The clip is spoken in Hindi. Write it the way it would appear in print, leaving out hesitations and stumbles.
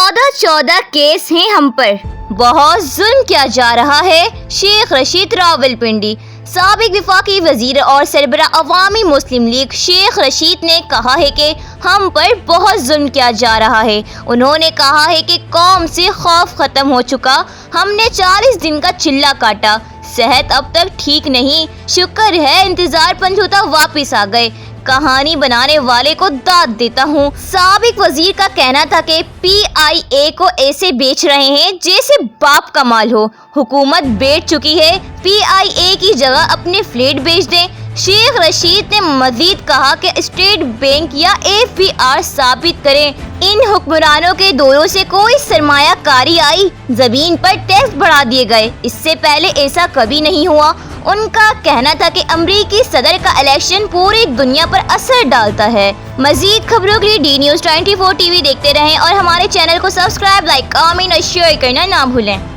14 केस हैं हम पर, बहुत जुल्म किया जा रहा है। शेख रशीद रावलपिंडी। साबिक वफाकी वजीर और सरबरा अवामी मुस्लिम लीग शेख रशीद ने कहा है कि हम पर बहुत जुल्म किया जा रहा है। उन्होंने कहा है कि कौम से खौफ खत्म हो चुका, हमने 40 दिन का चिल्ला काटा, सेहत अब तक ठीक नहीं, शुक्र है इंतजार पंजोता वापस आ गए। कहानी बनाने वाले को दाद देता हूँ। साबिक वजीर का कहना था कि PIA को ऐसे बेच रहे हैं जैसे बाप का माल हो। हुकूमत बेच चुकी है, PIA की जगह अपने फ्लैट बेच दें। शेख रशीद ने मजीद कहा कि स्टेट बैंक या FBR साबित करें इन हुक्मरानों के दौरों से कोई सरमायाकारी आई, जमीन पर टैक्स बढ़ा दिए गए, इससे पहले ऐसा कभी नहीं हुआ। उनका कहना था कि अमरीकी सदर का इलेक्शन पूरी दुनिया पर असर डालता है। मजीद खबरों के लिए DNews 24 TV देखते रहें और हमारे चैनल को सब्सक्राइब, लाइक, कमेंट और शेयर करना ना भूलें।